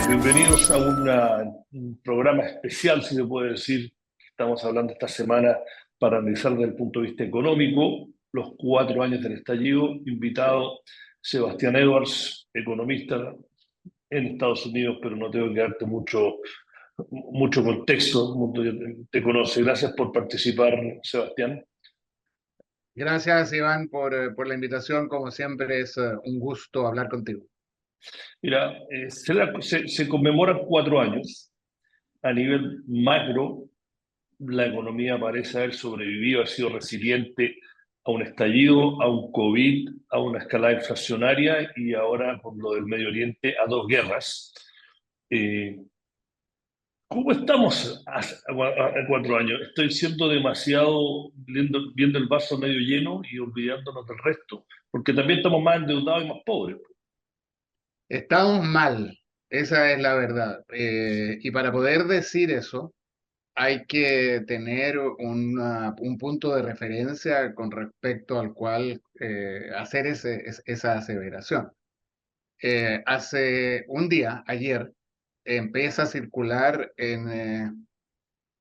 Bienvenidos a un programa especial, si se puede decir. Estamos hablando esta semana para analizar desde el punto de vista económico los 4 años del estallido. Invitado Sebastián Edwards, economista en Estados Unidos, pero no tengo que darte mucho contexto, el mundo ya te conoce. Gracias por participar, Sebastián. Gracias, Iván, por la invitación. Como siempre, es un gusto hablar contigo. Mira, se conmemoran 4 años. A nivel macro, la economía parece haber sobrevivido, ha sido resiliente a un estallido, a un COVID, a una escalada inflacionaria y ahora, por lo del Medio Oriente, a dos guerras. Eh, ¿Cómo estamos a 4 años? ¿Estoy siendo demasiado viendo el vaso medio lleno y olvidándonos del resto? Porque también estamos más endeudados y más pobres. Estamos mal, esa es la verdad. Y para poder decir eso, hay que tener un punto de referencia con respecto al cual hacer esa aseveración. Hace un día, ayer, empieza a circular en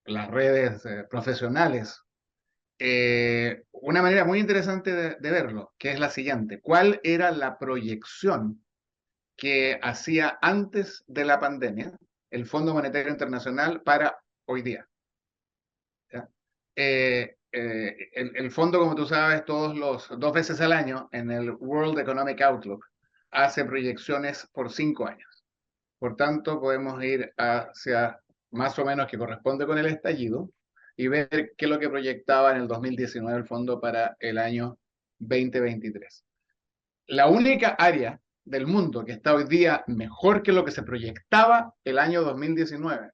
las redes profesionales una manera muy interesante de verlo, que es la siguiente. ¿Cuál era la proyección que hacía antes de la pandemia el Fondo Monetario Internacional para hoy día? ¿Ya? El fondo, como tú sabes, todos los 2 veces al año en el World Economic Outlook hace proyecciones por 5 años. Por tanto, podemos ir hacia más o menos que corresponde con el estallido y ver qué es lo que proyectaba en el 2019 el fondo para el año 2023. La única área del mundo que está hoy día mejor que lo que se proyectaba el año 2019,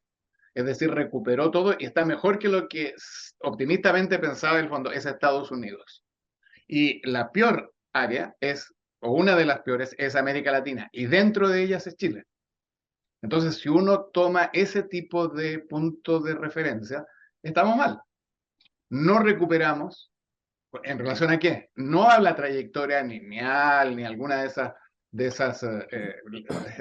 es decir, recuperó todo y está mejor que lo que optimistamente pensaba el fondo, es Estados Unidos. Y la peor área es, o una de las peores, es América Latina, y dentro de ellas es Chile. Entonces, si uno toma ese tipo de punto de referencia, estamos mal. No recuperamos. ¿En relación a qué? No a la trayectoria lineal, ni alguna de esas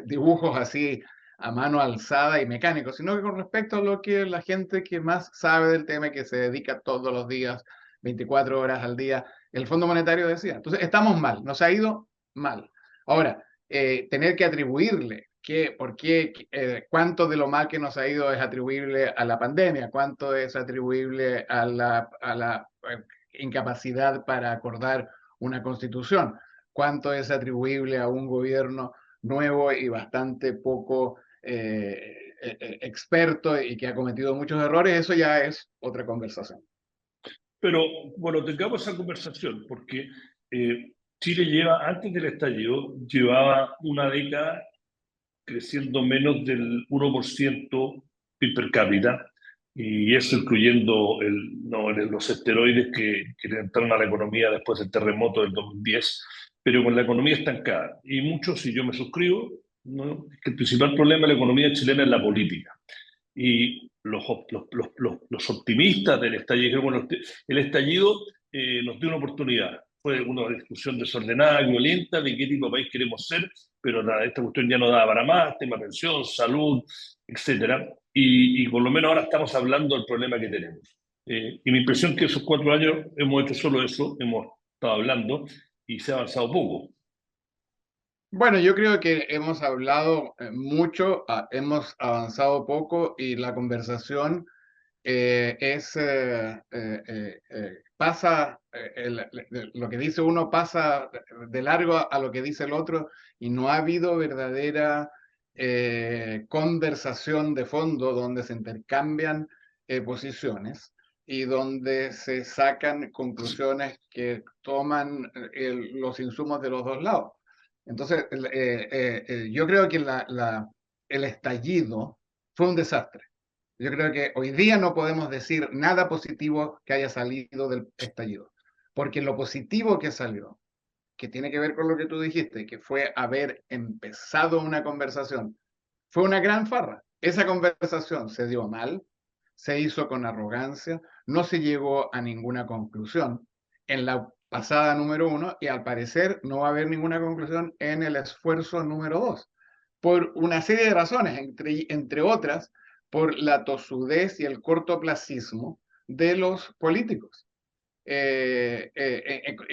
dibujos así a mano alzada y mecánicos, sino que con respecto a lo que la gente que más sabe del tema y que se dedica todos los días, 24 horas al día, el Fondo Monetario decía. Entonces, estamos mal, nos ha ido mal. Ahora, tener que atribuirle cuánto de lo mal que nos ha ido es atribuible a la pandemia, cuánto es atribuible a la incapacidad para acordar una constitución, cuánto es atribuible a un gobierno nuevo y bastante poco experto y que ha cometido muchos errores, eso ya es otra conversación. Pero bueno, tengamos esa conversación, porque Chile antes del estallido, llevaba una década creciendo menos del 1% PIB per cápita, y eso incluyendo no, los esteroides que le entraron a la economía después del terremoto del 2010, pero con la economía estancada. Y muchos, y yo me suscribo, ¿no?, que el principal problema de la economía chilena es la política. Y los optimistas del estallido dijeron, bueno, el estallido nos dio una oportunidad. Fue una discusión desordenada y violenta de qué tipo de país queremos ser, pero esta cuestión ya no daba para más, tema pensión, salud, etcétera. Y por lo menos ahora estamos hablando del problema que tenemos. Y mi impresión es que esos 4 años hemos hecho solo eso, hemos estado hablando y se ha avanzado poco. Bueno, yo creo que hemos hablado mucho, hemos avanzado poco y la conversación pasa, lo que dice uno pasa de largo a lo que dice el otro y no ha habido verdadera conversación de fondo donde se intercambian posiciones y donde se sacan conclusiones que toman los insumos de los dos lados. Entonces, yo creo que el estallido fue un desastre. Yo creo que hoy día no podemos decir nada positivo que haya salido del estallido, porque lo positivo que salió, que tiene que ver con lo que tú dijiste, que fue haber empezado una conversación, fue una gran farra. Esa conversación se dio mal, se hizo con arrogancia, no se llegó a ninguna conclusión en la pasada número 1 y al parecer no va a haber ninguna conclusión en el esfuerzo número 2, por una serie de razones, entre otras, por la tosudez y el cortoplacismo de los políticos.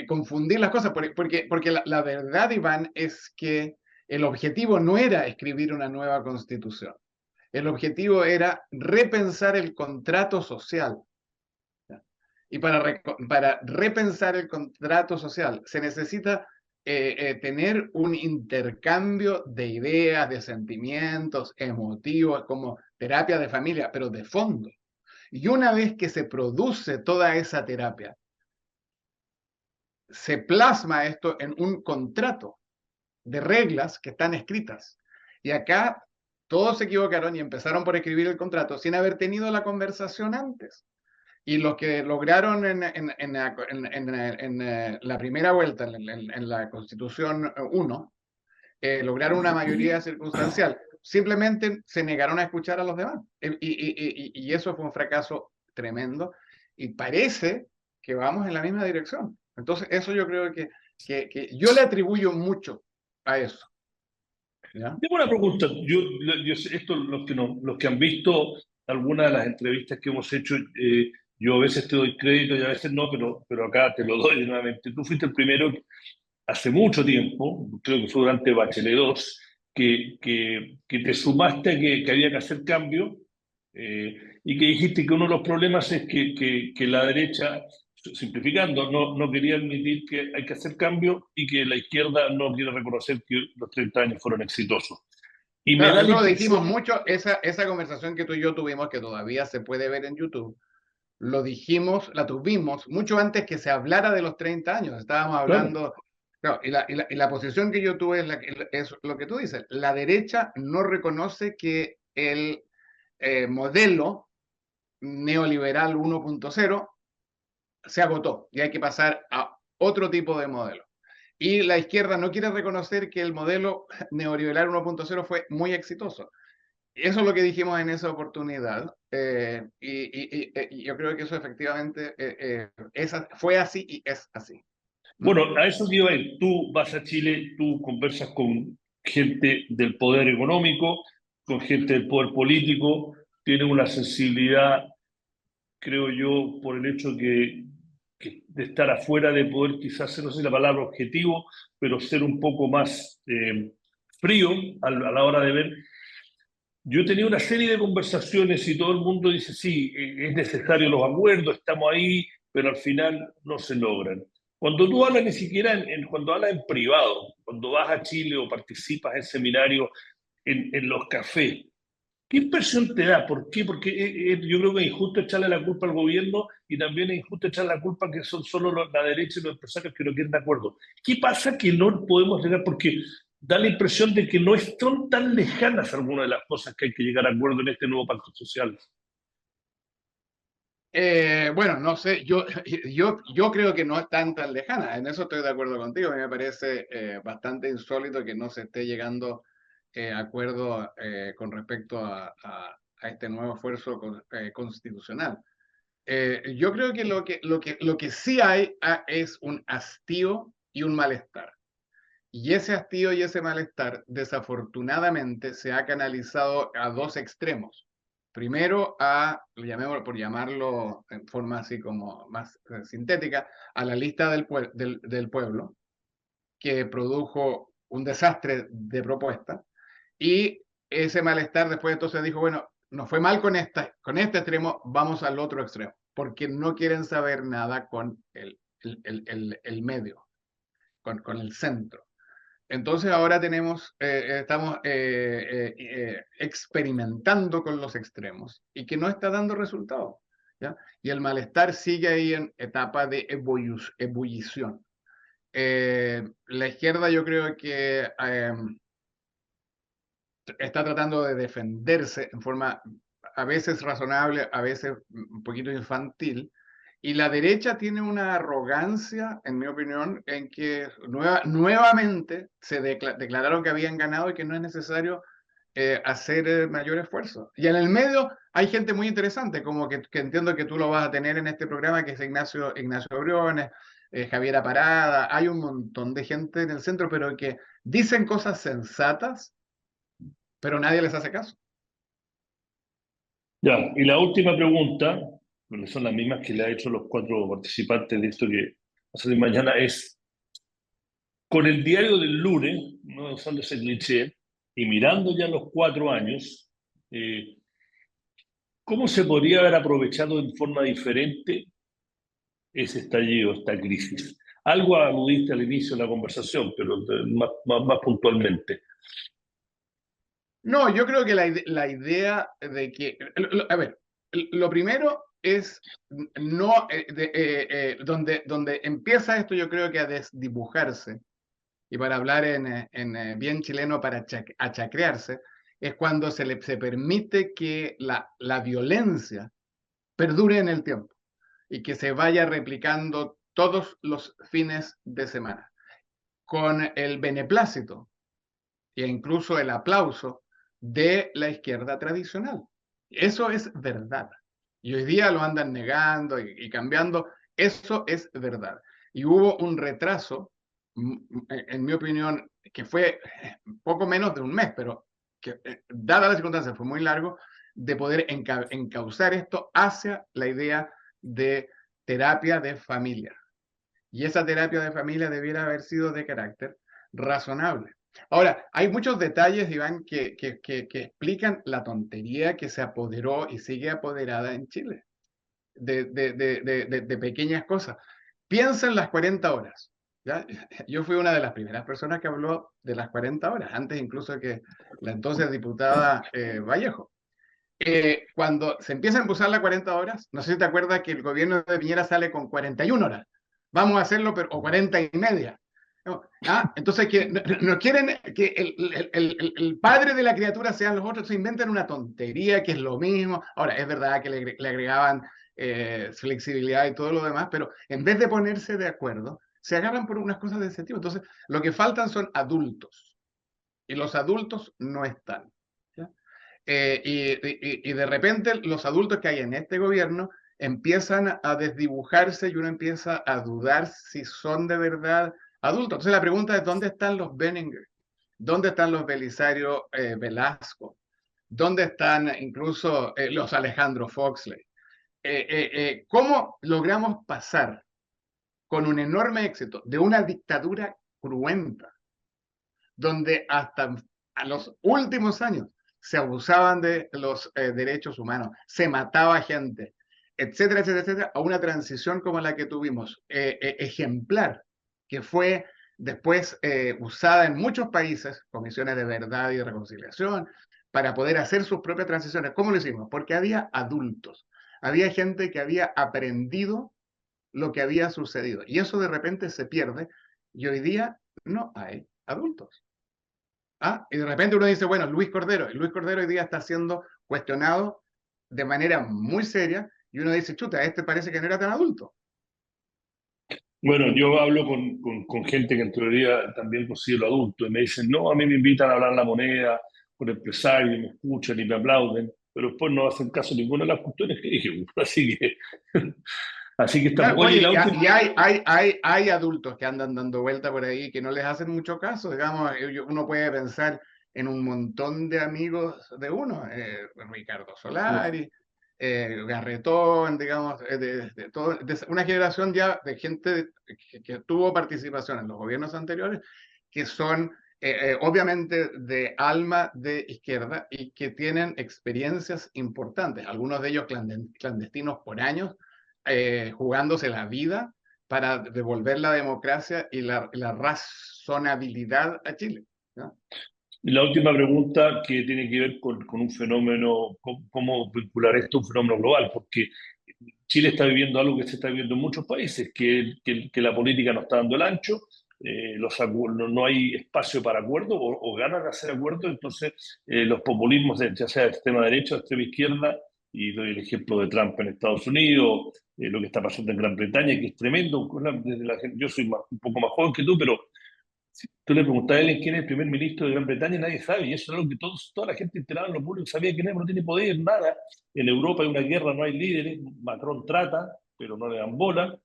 Confundir las cosas, porque la verdad, Iván, es que el objetivo no era escribir una nueva constitución. El objetivo era repensar el contrato social. Y para repensar el contrato social se necesita tener un intercambio de ideas, de sentimientos, emotivos, como terapia de familia, pero de fondo. Y una vez que se produce toda esa terapia, se plasma esto en un contrato de reglas que están escritas. Y acá todos se equivocaron y empezaron por escribir el contrato sin haber tenido la conversación antes. Y los que lograron en la primera vuelta, en la Constitución 1, lograron una mayoría circunstancial. Simplemente se negaron a escuchar a los demás. Y eso fue un fracaso tremendo. Y parece que vamos en la misma dirección. Entonces, eso yo creo que yo le atribuyo mucho a eso. ¿Ya? Tengo una pregunta. Esto, los que han visto algunas de las entrevistas que hemos hecho, yo a veces te doy crédito y a veces no, pero acá te lo doy nuevamente. Tú fuiste el primero hace mucho tiempo, creo que fue durante Bachelet 2, que te sumaste a que había que hacer cambio y que dijiste que uno de los problemas es que la derecha, simplificando, no quería admitir que hay que hacer cambio y que la izquierda no quiere reconocer que los 30 años fueron exitosos. Y me Claro, da la eso lo dijimos impresión... mucho, esa conversación que tú y yo tuvimos, que todavía se puede ver en YouTube, lo dijimos, la tuvimos mucho antes que se hablara de los 30 años. Estábamos Claro, hablando, claro, y la posición que yo tuve es lo que tú dices. La derecha no reconoce que el modelo neoliberal 1.0 se agotó y hay que pasar a otro tipo de modelo. Y la izquierda no quiere reconocer que el modelo neoliberal 1.0 fue muy exitoso. Eso es lo que dijimos en esa oportunidad, y yo creo que eso efectivamente fue así y es así. ¿Mm? bueno, a eso iba a ir. Tú vas a Chile, tú conversas con gente del poder económico, con gente del poder político, tienes una sensibilidad, creo yo, por el hecho que de estar afuera, de poder quizás, no sé si la palabra objetivo, pero ser un poco más frío a la hora de ver. Yo he tenido una serie de conversaciones y todo el mundo dice, sí, es necesario los acuerdos, estamos ahí, pero al final no se logran. Cuando tú hablas ni siquiera, cuando hablas en privado, cuando vas a Chile o participas en seminarios, en los cafés, ¿qué impresión te da? ¿Por qué? Porque yo creo que es injusto echarle la culpa al gobierno y también es injusto echarle la culpa que son solo la derecha y los empresarios que no quieren de acuerdo. ¿Qué pasa que no podemos llegar? Porque da la impresión de que no son tan lejanas algunas de las cosas que hay que llegar a acuerdo en este nuevo pacto social. Bueno, no sé, yo creo que no es tan lejana, en eso estoy de acuerdo contigo. A mí me parece bastante insólito que no se esté llegando a acuerdo con respecto a este nuevo esfuerzo constitucional. Yo creo que lo que sí hay es un hastío y un malestar. Y ese hastío y ese malestar, desafortunadamente, se ha canalizado a dos extremos. Primero, llamémoslo, por llamarlo en forma así como más sintética, a la lista del pueblo, que produjo un desastre de propuesta. Y ese malestar después entonces dijo, bueno, nos fue mal con este extremo, vamos al otro extremo, porque no quieren saber nada con el medio, con el centro. Entonces ahora estamos experimentando con los extremos y que no está dando resultados, ¿ya? Y el malestar sigue ahí en etapa de ebullición. La izquierda yo creo que está tratando de defenderse en forma a veces razonable, a veces un poquito infantil, y la derecha tiene una arrogancia, en mi opinión, en que nuevamente se declararon que habían ganado y que no es necesario hacer mayor esfuerzo. Y en el medio hay gente muy interesante, como que entiendo que tú lo vas a tener en este programa, que es Ignacio Briones, Javiera Parada, hay un montón de gente en el centro, pero que dicen cosas sensatas pero nadie les hace caso. Ya, y la última pregunta, porque son las mismas que le ha hecho los 4 participantes de esto que va a salir mañana, es, con el diario del lunes, no usando ese cliché, y mirando ya los 4 años, ¿cómo se podría haber aprovechado de forma diferente ese estallido, esta crisis? Algo aludiste al inicio de la conversación, pero más puntualmente. No, yo creo que la idea de que, a ver, lo primero es no, donde empieza esto yo creo que a desdibujarse, y para hablar en bien chileno, para achacrearse, es cuando se permite que la violencia perdure en el tiempo y que se vaya replicando todos los fines de semana, con el beneplácito e incluso el aplauso de la izquierda tradicional. Eso es verdad. Y hoy día lo andan negando y cambiando. Eso es verdad. Y hubo un retraso, en mi opinión, que fue poco menos de un mes, pero que, dada la circunstancia, fue muy largo, de poder encauzar esto hacia la idea de terapia de familia. Y esa terapia de familia debiera haber sido de carácter razonable. Ahora, hay muchos detalles, Iván, que explican la tontería que se apoderó y sigue apoderada en Chile, de pequeñas cosas. Piensa en las 40 horas. ¿Ya? Yo fui una de las primeras personas que habló de las 40 horas, antes incluso que la entonces diputada Vallejo. Cuando se empieza a impulsar las 40 horas, no sé si te acuerdas que el gobierno de Piñera sale con 41 horas. Vamos a hacerlo, pero, o 40 y media. ¿No? Entonces, que no quieren que el padre de la criatura sean los otros, se inventan una tontería que es lo mismo. Ahora, es verdad que le agregaban flexibilidad y todo lo demás, pero en vez de ponerse de acuerdo, se agarran por unas cosas de ese tipo. Entonces, lo que faltan son adultos, y los adultos no están. ¿Ya? Y de repente los adultos que hay en este gobierno empiezan a desdibujarse y uno empieza a dudar si son de verdad adultos. Entonces la pregunta es, ¿dónde están los Benninger? ¿Dónde están los Belisario Velasco? ¿Dónde están incluso los Alejandro Foxley? ¿Cómo logramos pasar con un enorme éxito de una dictadura cruenta, donde hasta a los últimos años se abusaban de los derechos humanos, se mataba gente, etcétera, etcétera, etcétera, a una transición como la que tuvimos, ejemplar, que fue después usada en muchos países, comisiones de verdad y de reconciliación, para poder hacer sus propias transiciones? ¿Cómo lo hicimos? Porque había adultos, había gente que había aprendido lo que había sucedido, y eso de repente se pierde, y hoy día no hay adultos. Y de repente uno dice, bueno, Luis Cordero hoy día está siendo cuestionado de manera muy seria, y uno dice, chuta, este parece que no era tan adulto. Bueno, yo hablo con gente que en teoría también considero adulto y me dicen, no, a mí me invitan a hablar la moneda con empresarios, me escuchan y me aplauden, pero después no hacen caso a ninguna de las cuestiones que dije. Así que estamos. Claro, Oye, oye, la última. y hay adultos que andan dando vuelta por ahí que no les hacen mucho caso. Digamos, uno puede pensar en un montón de amigos de uno, Ricardo Solari, Garretón, digamos, una generación ya de gente que tuvo participación en los gobiernos anteriores, que son obviamente de alma de izquierda y que tienen experiencias importantes, algunos de ellos clandestinos por años, jugándose la vida para devolver la democracia y la razonabilidad a Chile, ¿no? La última pregunta que tiene que ver con un fenómeno, cómo vincular esto a un fenómeno global, porque Chile está viviendo algo que se está viviendo en muchos países, que la política no está dando el ancho, no hay espacio para acuerdos o ganas de hacer acuerdos, entonces los populismos, ya sea de extrema derecha o de extrema izquierda, y doy el ejemplo de Trump en Estados Unidos, lo que está pasando en Gran Bretaña, que es tremendo. Yo soy un poco más joven que tú, pero si tú le preguntas a él quién es el primer ministro de Gran Bretaña, nadie sabe, y eso es algo que toda la gente enterada en los públicos sabía quién es, no tiene poder, nada. En Europa hay una guerra, no hay líderes, Macron trata, pero no le dan bola.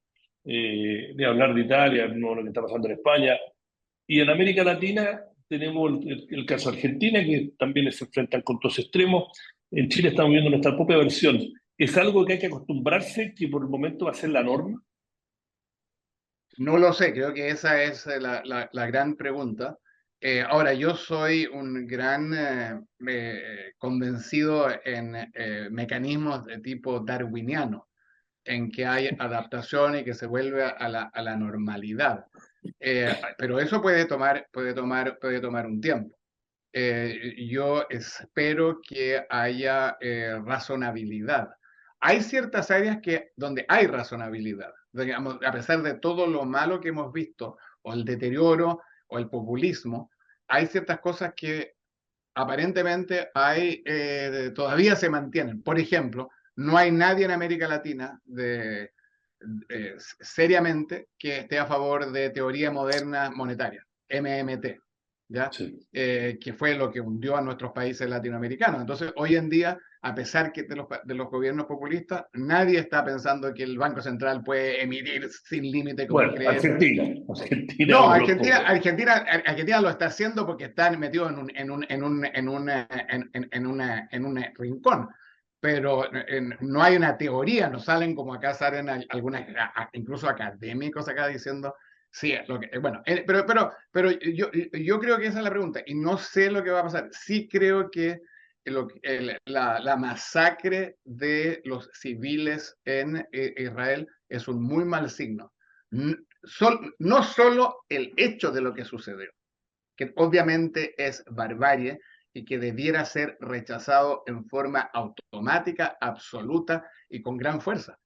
De hablar de Italia, no lo que está pasando en España. Y en América Latina, tenemos el caso de Argentina, que también se enfrentan con dos extremos. En Chile estamos viendo nuestra propia versión. ¿Es algo que hay que acostumbrarse, que por el momento va a ser la norma? No lo sé, creo que esa es la gran pregunta. Ahora, yo soy un gran convencido en mecanismos de tipo darwiniano, en que hay adaptación y que se vuelve a la normalidad. Pero eso puede tomar un tiempo. Yo espero que haya razonabilidad. Hay ciertas áreas donde hay razonabilidad, digamos, a pesar de todo lo malo que hemos visto, o el deterioro, o el populismo, hay ciertas cosas que aparentemente todavía se mantienen. Por ejemplo, no hay nadie en América Latina seriamente que esté a favor de teoría moderna monetaria, MMT, ¿ya? Sí. Que fue lo que hundió a nuestros países latinoamericanos. Entonces, hoy en día, a pesar de los gobiernos populistas, nadie está pensando que el Banco Central puede emitir sin límite como Bueno, cree. Argentina No, uno de los pocos. Argentina lo está haciendo porque están metidos en un rincón, pero no hay una teoría, no salen como acá salen algunas, incluso académicos acá diciendo, sí, bueno, yo creo que esa es la pregunta y no sé lo que va a pasar. Sí creo que la masacre de los civiles en Israel es un muy mal signo. No solo el hecho de lo que sucedió, que obviamente es barbarie y que debiera ser rechazado en forma automática, absoluta y con gran fuerza.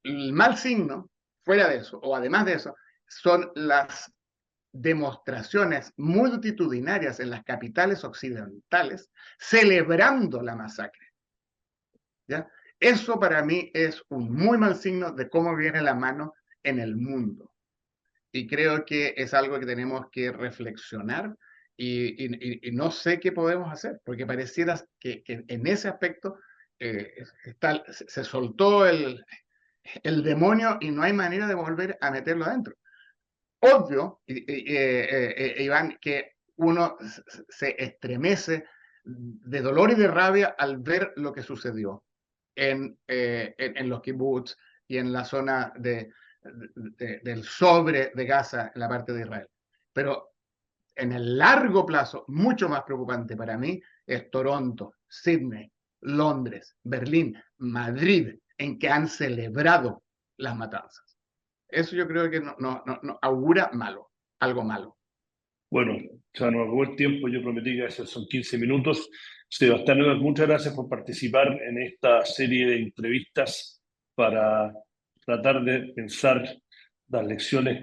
El mal signo, fuera de eso, o además de eso, son las demostraciones multitudinarias en las capitales occidentales celebrando la masacre. ¿Ya? Eso para mí es un muy mal signo de cómo viene la mano en el mundo. Y creo que es algo que tenemos que reflexionar y no sé qué podemos hacer, porque pareciera que en ese aspecto se soltó el demonio y no hay manera de volver a meterlo adentro. Obvio, Iván, que uno se estremece de dolor y de rabia al ver lo que sucedió en los kibbutz y en la zona del sobre de Gaza, en la parte de Israel. Pero en el largo plazo, mucho más preocupante para mí es Toronto, Sydney, Londres, Berlín, Madrid, en que han celebrado las matanzas. Eso yo creo que no augura malo, algo malo. Bueno, ya nos acabó el tiempo, yo prometí que esos son 15 minutos. Sebastián, muchas gracias por participar en esta serie de entrevistas para tratar de pensar las lecciones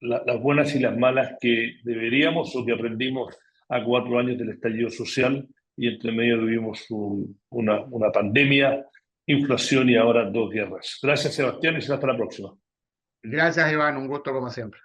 las buenas y las malas que deberíamos o que aprendimos a 4 años del estallido social y entre medio tuvimos una pandemia, inflación y ahora 2 guerras. Gracias, Sebastián, y hasta la próxima. Gracias, Iván, un gusto como siempre.